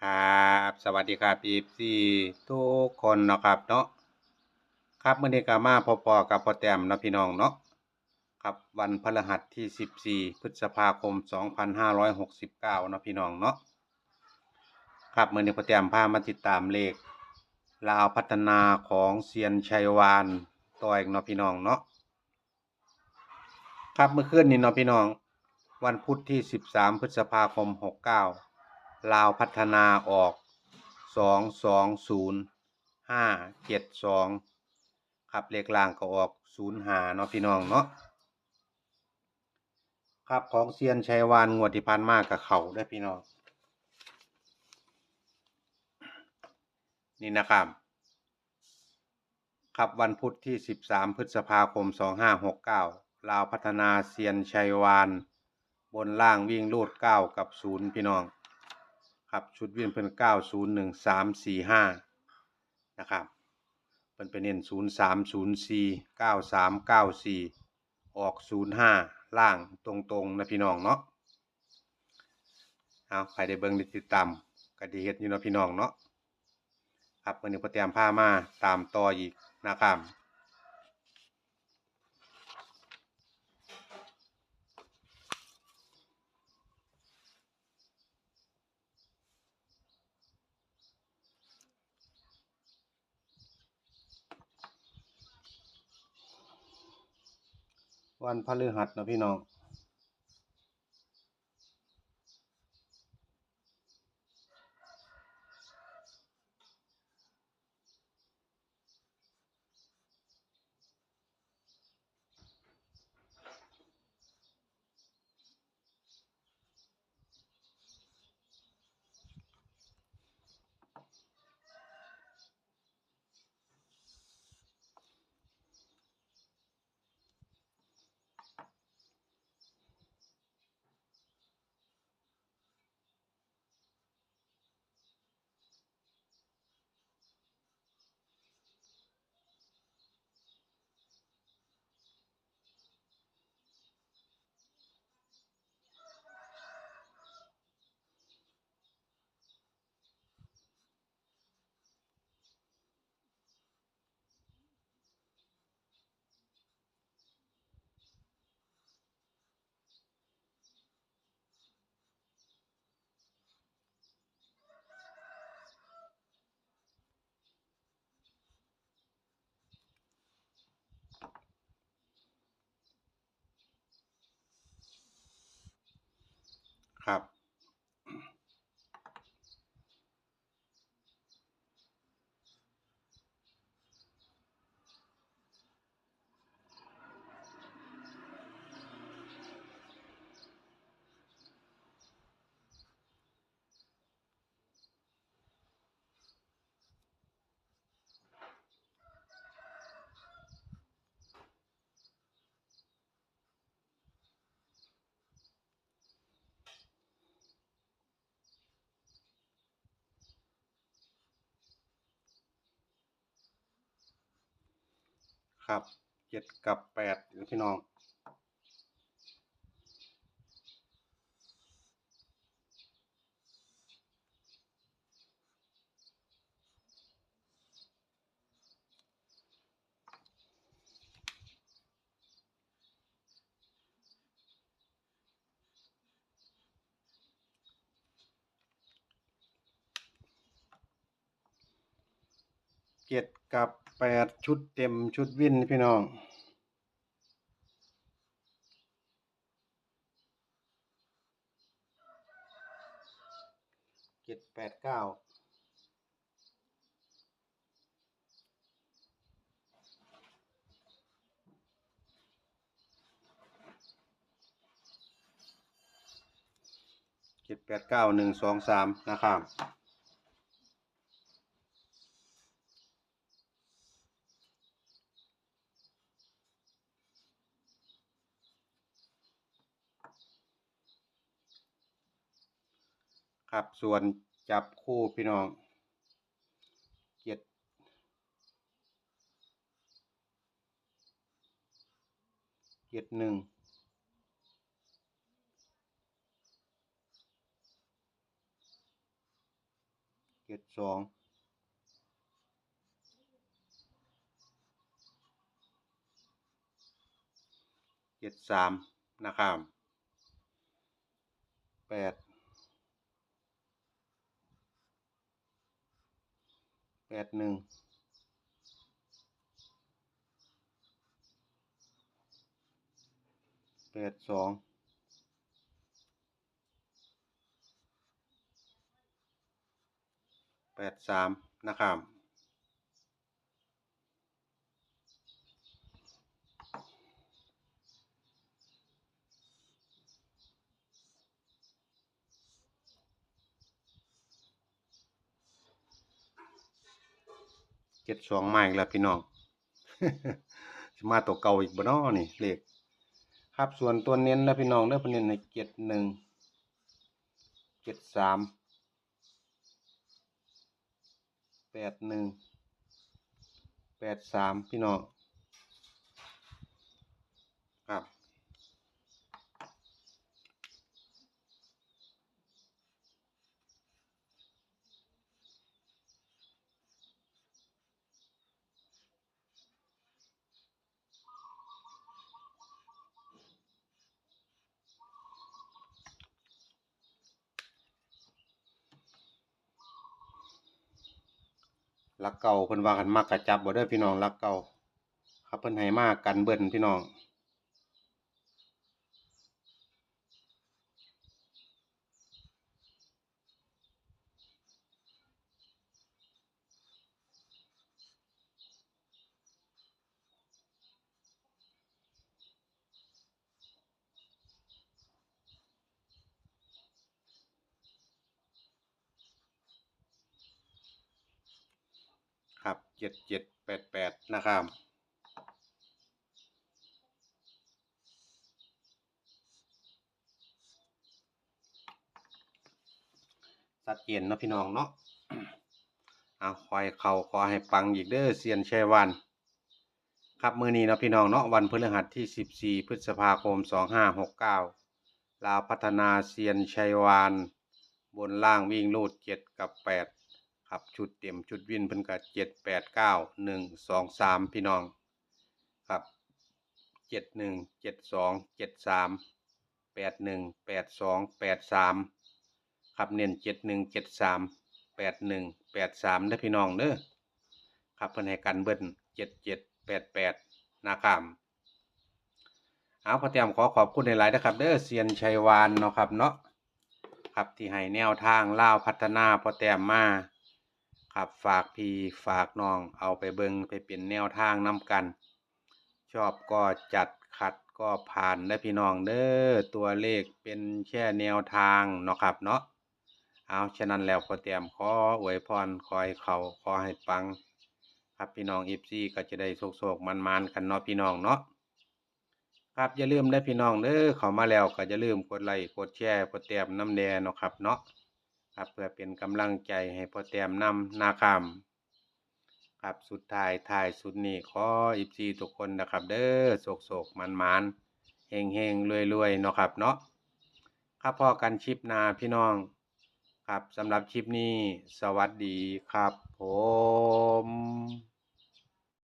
ครับสวัสดีครับีทุกคนเนาะครับเนาะครับมื้อนี้ก็มาพบปอกับพ่อแต้มเนาะพี่น้องเนาะครับวันพฤหัสที่14พฤษภาคม2569เนาะพี่น้องเนาะครับมื้อนี้พ่อแต้มพามาติดตามเลขลาวพัฒนาของเซียนชัยวาลต่ออีกเนาะพี่น้องเนาะครับเมื่อคืนนี้เนาะพี่น้องวันพุธที่13พฤษภาคม69ลาวพัฒนาออก220572ครับเลขล่างก็ออก05เนาะพี่น้องเนาะครับของเซียนชัยวาลงวดที่ผ่านมากับเขาได้พี่น้องนี่นะครับครับวันพุธที่13พฤษภาคม2569ลาวพัฒนาเซียนชัยวาลบนล่างวิ่งรูด9กับ0พี่น้องครับชุดวิ่งเพิ่น901345นะครับเพิ่นไปเน้น03049394ออก05ล่างตรงๆนะพี่น้องเนาะเอาใครได้เบิ่งได้ติดตามก็ดีเฮ็ดอยู่เนาะพี่น้องเนาะครับมื้อนี้พ่อแต้มพามาตามต่ออีกนะครับวันพฤหัสเนาะพี่น้องครับครับ7กับ8นะพี่น้อง7กับ8ชุดเต็มชุดวินพี่น้อง789789 1 2 3นะครับครับส่วนจับคู่พี่น้อง7 71 72 73นะครับ8 81 82 83นะครับ72มาอีกแล้วพี่น้อง สิมาตัวเก่าอีกบ่น้อนี่เลขครับส่วนตัวเน้นนะพี่น้องเด้อเพิ่นเน้นให้71 73 81 83พี่น้องครับหลักเก่าเพิ่นว่ากันมักกะจับบ่เด้อพี่น้องหลักเก่าครับเพิ่นให้มากันเบิ้นพี่น้องครับ7788นะครับชัดเจนเนาะพี่น้องเนาะ ขอให้เข้าขอให้ปังอีกเด้อเซียนชัยวันครับมื้อนี้เนาะพี่น้องเนาะวันพฤหัสที่14พฤษภาคม2569ลาวพัฒนาเซียนชัยวานบนล่างวิ่งรูด7กับ8ครับชุดเต็มชุดวินเพิ่นก็7 8 9 1 2 3พี่น้องครับ71 72 73 81 82 83ครับเน้น71 73 81 83เด้อพี่น้องเด้อครับเพิ่นให้กันเบิ้ล77 88นะครับเอาพอเตรียมขอขอบคุณหลายๆนะครับเด้อเซียนชัยวานเนาะครับเนาะครับที่ให้แนวทางลาวพัฒนาพอเตรียมมาครับฝากพี่ฝากน้องเอาไปเบิ่งไปเป็นแนวทางนํกันชอบก็จัดขัดก็ผ่านได้พี่น้องเด้อตัวเลขเป็นแค่แนวทางเนาะครับเนาะเอาฉะนั้นแล้วพอเตรียมขออวยพรขอให้เขาขอให้ปังครับพี่น้อง FC ก็จะได้โชคๆมันๆกันเนาะพี่น้องเนาะครับอย่าลืมได้พี่น้องเด้อเข้ามาแล้วก็อย่าลืมกดไลค์กดแชร์พอเตรียมน้ำแดงเนาะครับเนาะครับเพื่อเป็นกำลังใจให้พอเตรียมนำนะครับครับสุดท้ายสุดนี้ขอ FC ทุกคนนะครับเด้อโศกมันเฮงรวยเนาะครับเนาะครับพอกันคลิปหน้าพี่น้องครับสำหรับคลิปนี้สวัสดีครับผม